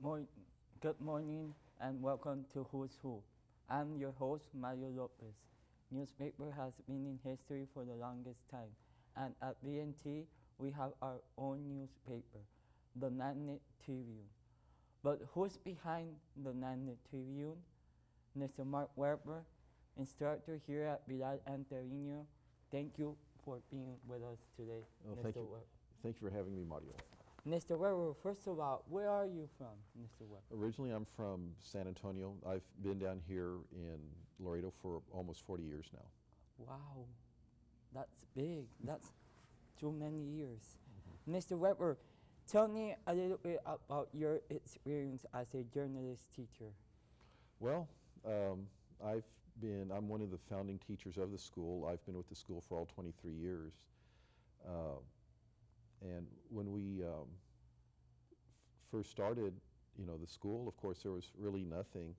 Mor- Good morning and welcome to Who's Who. I'm your host, Mario Lopez. Newspaper has been in history for the longest time, and at BNT we have our own newspaper, the Magnet Tribune. But who's behind the Magnet Tribune? Mr. Mark Weber, instructor here at Vidal Anterino. Thank you for being with us today, Well, Mr. thank you. Weber. Thank you for having me, Mario. Mr. Weber, first of all, where are you from, Mr. Weber? Originally, I'm from San Antonio. I've been down here in Laredo for almost 40 years now. Wow, that's big. That's too many years. Mr. Weber, tell me a little bit about your experience as a journalist teacher. Well, I'm one of the founding teachers of the school. I've been with the school for all 23 years. And when we first started, the school, of course, there was really nothing.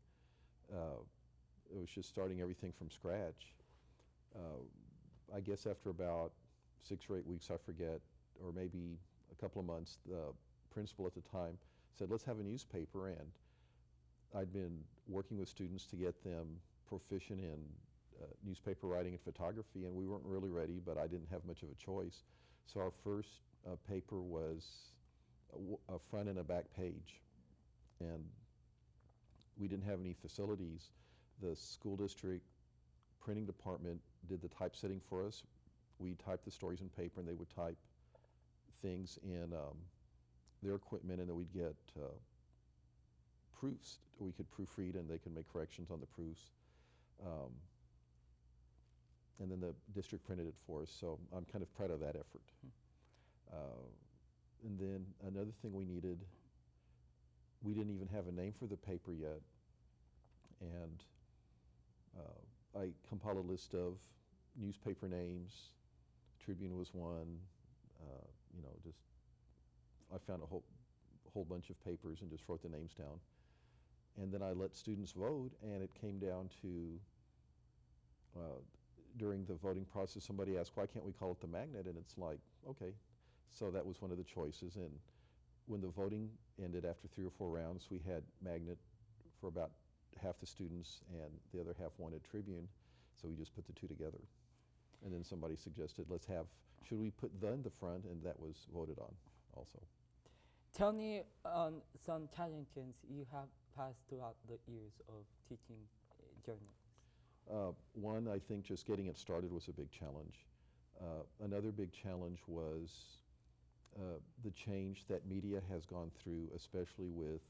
It was just starting everything from scratch. I guess after about 6 or 8 weeks, I forget, or maybe a couple of months, the principal at the time said, let's have a newspaper. And I'd been working with students to get them proficient in newspaper writing and photography, and we weren't really ready, but I didn't have much of a choice. So our first paper was a front and a back page, and we didn't have any facilities. The school district printing department did the typesetting for us. We typed the stories in paper, and they would type things in their equipment, and then we'd get proofs. We could proofread, and they could make corrections on the proofs. And then the district printed it for us, so I'm kind of proud of that effort. And then another thing we needed, we didn't even have a name for the paper yet, and I compiled a list of newspaper names. Tribune was one. Just I found a whole bunch of papers and just wrote the names down. And then I let students vote, and it came down to, during the voting process, somebody asked, why can't we call it the Magnet? And it's like, okay. So that was one of the choices. And when the voting ended after 3 or 4 rounds, we had Magnet for about half the students, and the other half wanted Tribune. So we just put the two together. And then somebody suggested, should we put the in the front? And that was voted on also. Tell me some challenges you have passed throughout the years of teaching journalism. One, I think just getting it started was a big challenge. Another big challenge was the change that media has gone through, especially with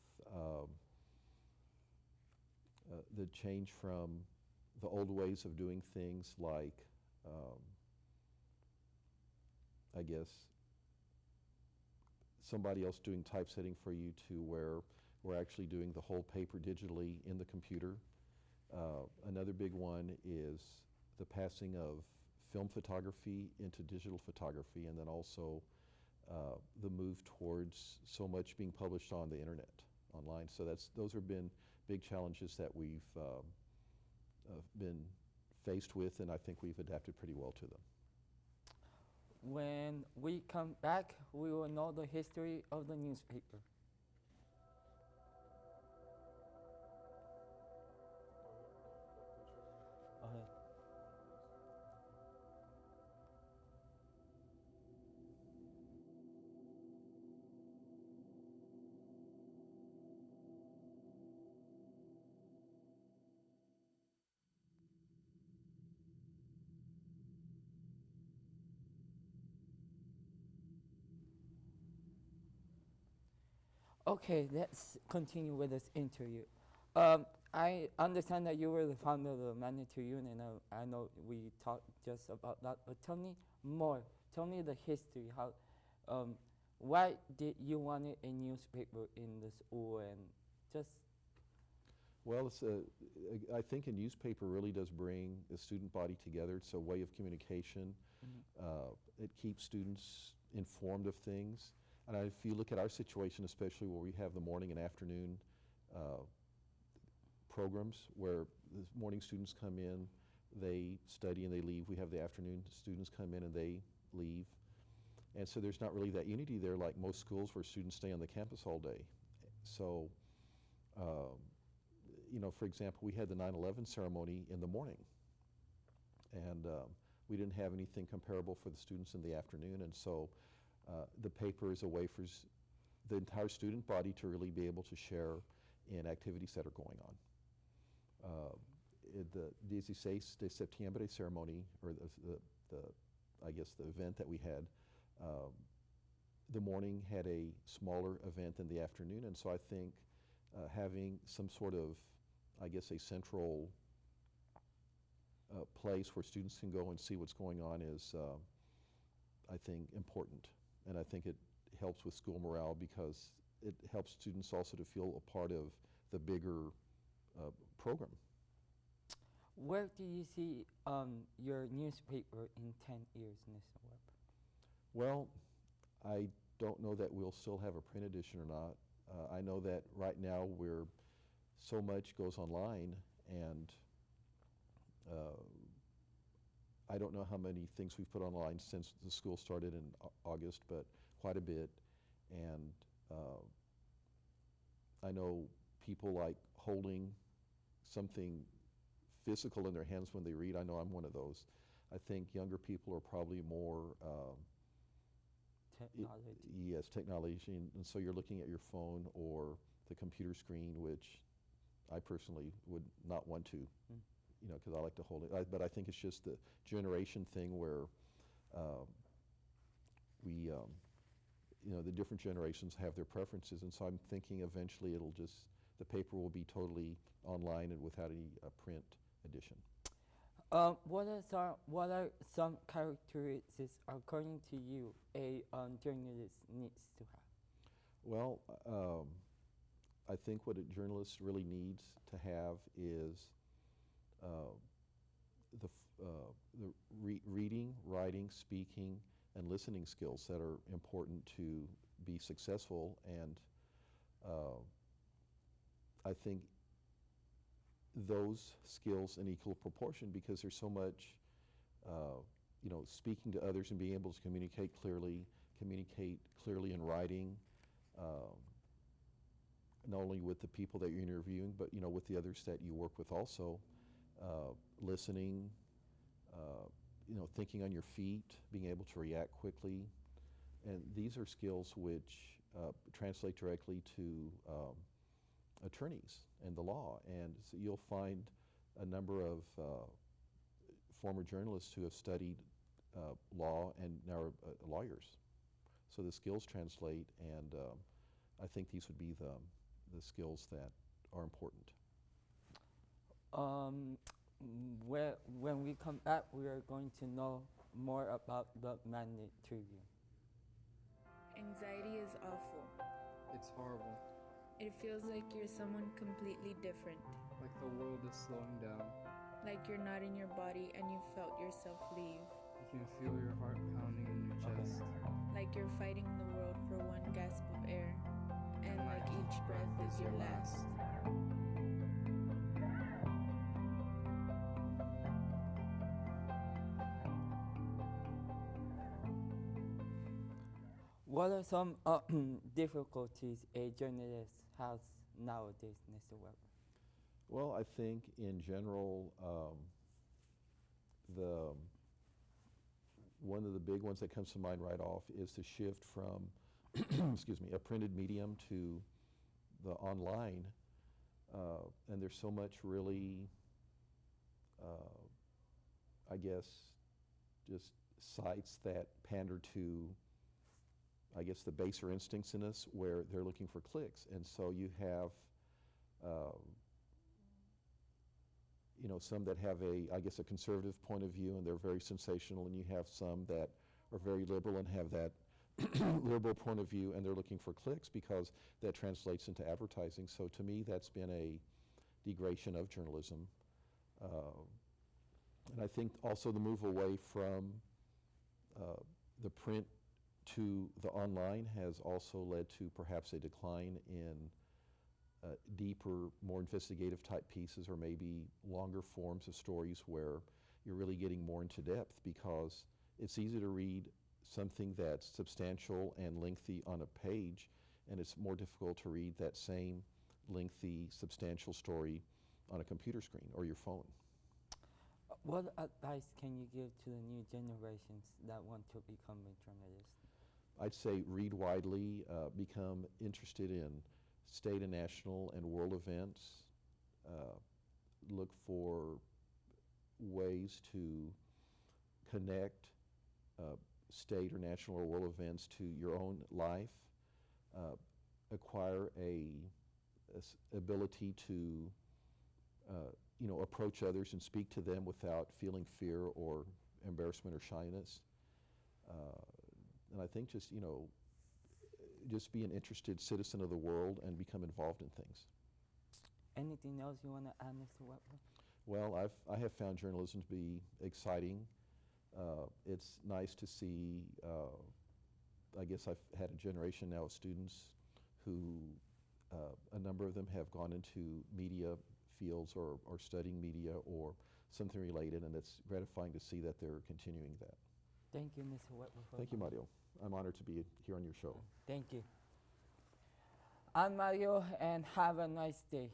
the change from the old ways of doing things like, I guess, somebody else doing typesetting for you to where we're actually doing the whole paper digitally in the computer. Another big one is the passing of film photography into digital photography, and then also the move towards so much being published on the internet, online. So those have been big challenges that we've been faced with, and I think we've adapted pretty well to them. When we come back, we will know the history of the newspaper. Okay. Okay, let's continue with this interview. I understand that you were the founder of the Magnet Tribune, and I know we talked just about that, but tell me more. Tell me the history. Why did you want a newspaper in the school, and just? Well, I think a newspaper really does bring the student body together. It's a way of communication. It keeps students informed of things. And if you look at our situation, especially where we have the morning and afternoon programs, where the morning students come in, they study and they leave. We have the afternoon students come in and they leave. And so there's not really that unity there like most schools where students stay on the campus all day. So Um, you know, for example, we had the 9/11 ceremony in the morning, and we didn't have anything comparable for the students in the afternoon, and so the paper is a way for the entire student body to really be able to share in activities that are going on. The 16 de septiembre ceremony, or I guess the event that we had, the morning had a smaller event than the afternoon, and so I think having some sort of, I guess, a central place where students can go and see what's going on is, I think, important. And I think it helps with school morale because it helps students also to feel a part of the bigger program. Where do you see your newspaper in 10 years, Mr. Webb? Well, I don't know that we'll still have a print edition or not. I know that right now so much goes online, and I don't know how many things we've put online since the school started in August, but quite a bit. And I know people like holding something physical in their hands when they read. I know I'm one of those. I think younger people are probably more Technology. Yes, technology, and so you're looking at your phone or the computer screen, which I personally would not want to, you know, because I like to hold it. But I think it's just the generation thing where you know, the different generations have their preferences, and so I'm thinking eventually the paper will be totally online and without any print edition. What are some characteristics, according to you, a journalist needs to have? Well, I think what a journalist really needs to have is the reading, writing, speaking, and listening skills that are important to be successful. And I think those skills in equal proportion, because there's so much, you know, speaking to others and being able to communicate clearly in writing, not only with the people that you're interviewing, but, you know, with the others that you work with also, listening, you know, thinking on your feet, being able to react quickly. And these are skills which translate directly to attorneys and the law. And so you'll find a number of former journalists who have studied law and now are lawyers. So the skills translate, and I think these would be the skills that are important. When we come back, we are going to know more about the Magnet Tribune. Anxiety is awful. It's horrible. It feels like you're someone completely different. Like the world is slowing down. Like you're not in your body and you felt yourself leave. You can feel your heart pounding in your chest. Like you're fighting the world for one gasp of air. And like each breath is your last. What are some difficulties a journalist has nowadays, Mr. Weber? Well, I think in general, one of the big ones that comes to mind right off is the shift from, excuse me, a printed medium to the online. And there's so much really, I guess, just sites that pander to, I guess, the baser instincts in us where they're looking for clicks. And so you have, you know, some that have I guess, a conservative point of view and they're very sensational, and you have some that are very liberal and have that liberal point of view and they're looking for clicks because that translates into advertising. So to me, that's been a degradation of journalism. And I think also the move away from the print to the online has also led to perhaps a decline in deeper, more investigative type pieces, or maybe longer forms of stories where you're really getting more into depth, because it's easy to read something that's substantial and lengthy on a page, and it's more difficult to read that same lengthy, substantial story on a computer screen or your phone. What advice can you give to the new generations that want to become a journalist? I'd say read widely, become interested in state and national and world events, look for ways to connect state or national or world events to your own life, acquire a ability to approach others and speak to them without feeling fear or embarrassment or shyness. And I think just be an interested citizen of the world and become involved in things. Anything else you want to add, Mr. Wetler? Well, I have found journalism to be exciting. It's nice to see, I guess I've had a generation now of students who, a number of them have gone into media fields or studying media or something related, and it's gratifying to see that they're continuing that. Thank you, Mr. Wetler. Thank you, Mario. I'm honored to be here on your show. Thank you. I'm Mario, and have a nice day.